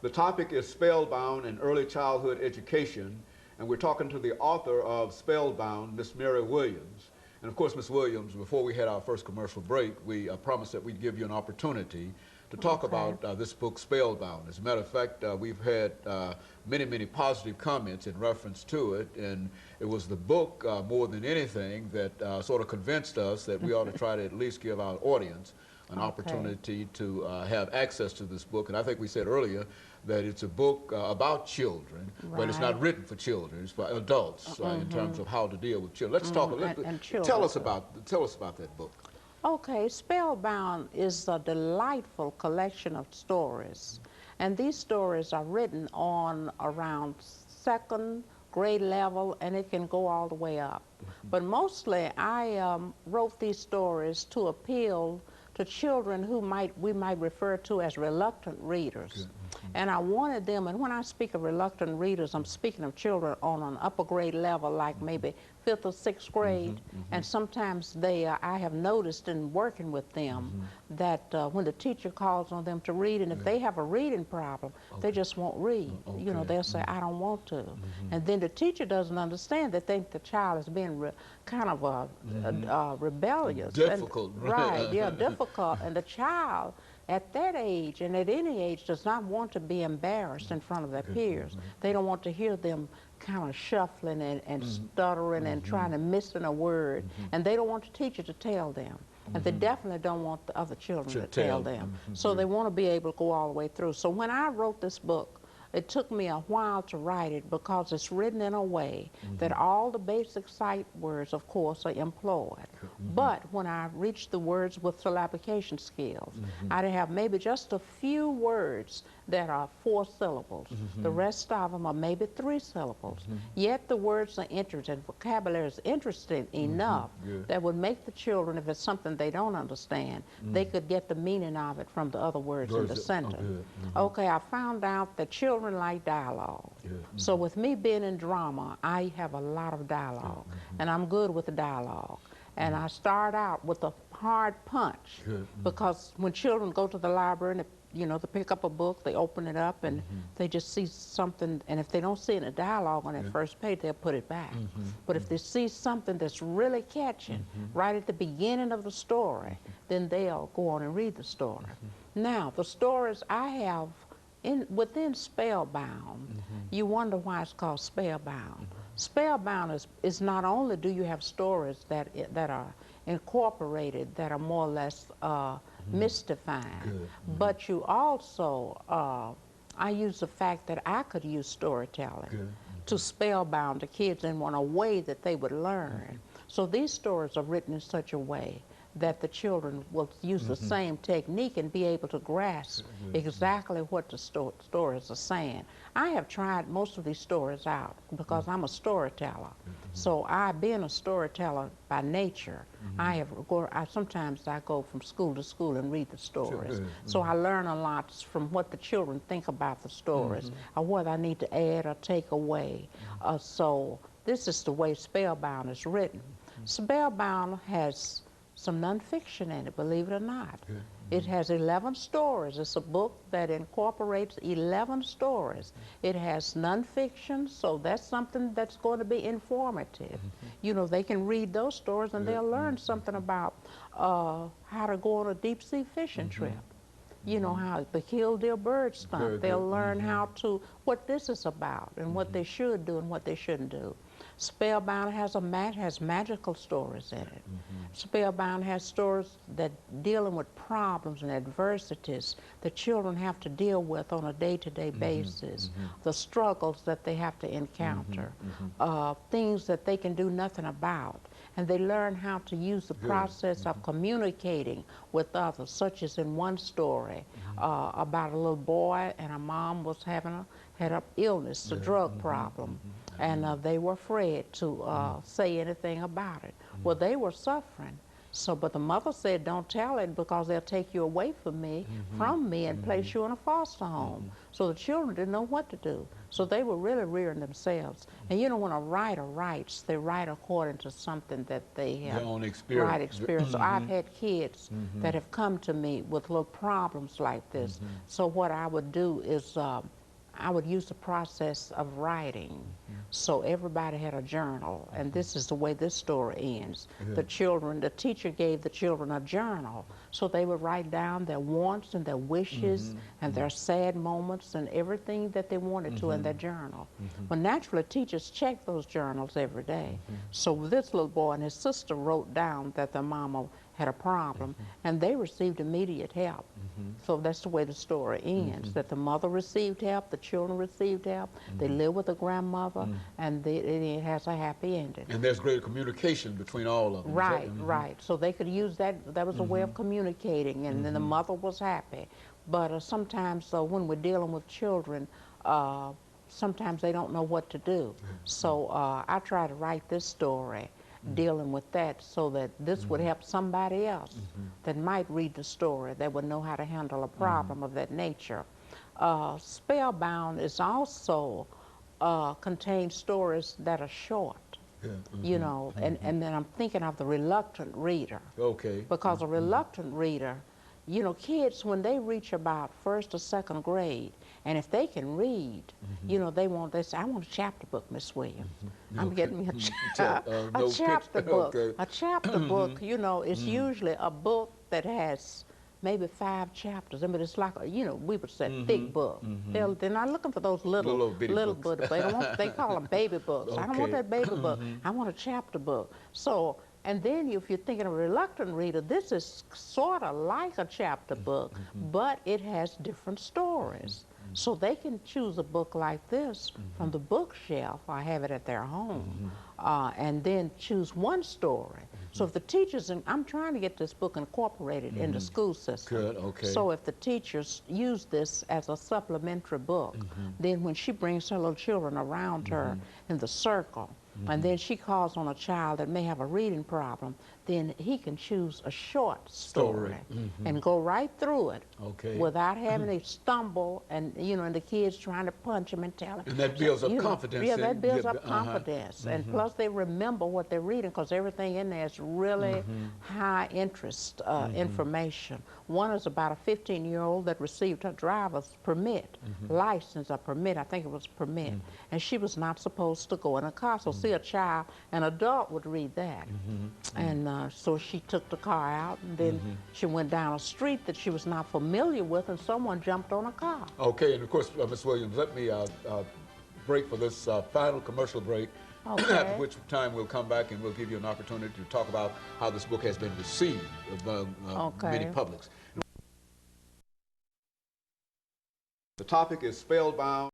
The topic is Spellbound in Early Childhood Education, and we're talking to the author of Spellbound, Miss Mary Williams. And of course, Miss Williams, before we had our first commercial break, we promised that we'd give you an opportunity to talk about this book, Spellbound. As a matter of fact, we've had many positive comments in reference to it, and it was the book more than anything that sort of convinced us that we ought to try to at least give our audience an opportunity to have access to this book. And I think we said earlier that it's a book about children, but it's not written for children. It's for adults in terms of how to deal with children. Let's talk a little bit. Tell us about that book. Okay, Spellbound is a delightful collection of stories, and these stories are written on around second grade level, and it can go all the way up. But mostly, I wrote these stories to appeal to children who we might refer to as reluctant readers. And I wanted them, and when I speak of reluctant readers, I'm speaking of children on an upper grade level, like maybe 5th or 6th grade. And sometimes I have noticed in working with them that when the teacher calls on them to read, and if they have a reading problem, they just won't read. You know, they'll say, I don't want to. And then the teacher doesn't understand. They think the child is being kind of rebellious. Difficult. Right, yeah, difficult. And the child at that age and at any age does not want to be embarrassed in front of their peers. They don't want to hear them kind of shuffling and stuttering and trying to miss a word. And they don't want the teacher to tell them. And they definitely don't want the other children to tell them. So they want to be able to go all the way through. So when I wrote this book, it took me a while to write it because it's written in a way that all the basic sight words, of course, are employed. But when I reached the words with syllabication skills, I'd have maybe just a few words that are 4 syllables. The rest of them are maybe 3 syllables. Yet the words are interesting. Vocabulary is interesting enough that would make the children, if it's something they don't understand, they could get the meaning of it from the other words in the sentence. Okay, I found out that children like dialogue. So with me being in drama, I have a lot of dialogue, and I'm good with the dialogue. And I start out with a hard punch because when children go to the library and they pick up a book, they open it up, and they just see something, and if they don't see any dialogue on that first page, they'll put it back. But if they see something that's really catching right at the beginning of the story, then they'll go on and read the story. Now, the stories I have within Spellbound, you wonder why it's called Spellbound. Spellbound is not only do you have stories that are incorporated, that are more or less mystifying, but you also, I use the fact that I could use storytelling to spellbound the kids in a way that they would learn. So these stories are written in such a way that the children will use the same technique and be able to grasp exactly what the stories are saying. I have tried most of these stories out because I'm a storyteller. So being a storyteller by nature, sometimes I go from school to school and read the stories. So I learn a lot from what the children think about the stories, or what I need to add or take away. So this is the way Spellbound is written. Spellbound has some nonfiction in it, believe it or not. It has 11 stories. It's a book that incorporates 11 stories. It has nonfiction, so that's something that's going to be informative. You know, they can read those stories and they'll learn something about how to go on a deep-sea fishing trip. You know, how the killdeer bird stunt. They'll learn what this is about and what they should do and what they shouldn't do. Spellbound has magical stories in it. Spellbound has stories that dealing with problems and adversities that children have to deal with on a day-to-day basis, the struggles that they have to encounter, things that they can do nothing about. And they learn how to use the process of communicating with others, such as in one story about a little boy and a mom had an illness, a drug problem, and they were afraid to say anything about it. Well, they were suffering. So, but the mother said, don't tell it because they'll take you away from me, and place you in a foster home. So the children didn't know what to do. So they were really rearing themselves. And you know, when a writer writes, they write according to something that they have. Their own experience. Right experience. So I've had kids that have come to me with little problems like this. So what I would do is I would use the process of writing. So everybody had a journal, and this is the way this story ends. The teacher gave the children a journal, so they would write down their wants and their wishes and their sad moments and everything that they wanted to in their journal. Well, naturally, teachers check those journals every day. So this little boy and his sister wrote down that their mama had a problem, and they received immediate help. So that's the way the story ends, that the mother received help, the children received help, they live with a grandmother, and it has a happy ending. And there's great communication between all of them. Right, right. So they could use that, that was a way of communicating, and then the mother was happy. But sometimes when we're dealing with children, sometimes they don't know what to do. So I try to write this story dealing with that so that this would help somebody else that might read the story, that would know how to handle a problem of that nature. Spellbound is also contains stories that are short, you know, and then I'm thinking of the reluctant reader. Okay. Because a reluctant reader, you know, kids, when they reach about 1st or 2nd grade, and if they can read, you know, they say, I want a chapter book, Miss Williams. I'm getting me a chapter book. A chapter book, you know, is usually a book that has maybe 5 chapters. I mean, it's like, you know, we would say thick book. They're not looking for those little books. They don't want, they call them baby books. I don't want that baby book. I want a chapter book. So, and then if you're thinking of a reluctant reader, this is sort of like a chapter book, but it has different stories. So they can choose a book like this from the bookshelf or have it at their home, and then choose one story. So if the teachers, and I'm trying to get this book incorporated in the school system. Good, okay. So if the teachers use this as a supplementary book, then when she brings her little children around her in the circle, and then she calls on a child that may have a reading problem, then he can choose a short story and go right through it without having to stumble and, you know, and the kids trying to punch him and tell him. And that builds up confidence. Yeah, that builds up confidence. And plus they remember what they're reading because everything in there is really high interest information. One is about a 15-year-old that received her driver's permit, license or permit, I think it was permit, and she was not supposed to go in a car. So see a child, an adult would read that. And so she took the car out, and then she went down a street that she was not familiar with, and someone jumped on a car. Okay, and of course, Ms. Williams, let me break for this final commercial break, at which time we'll come back and we'll give you an opportunity to talk about how this book has been received among many publics. The topic is Spellbound.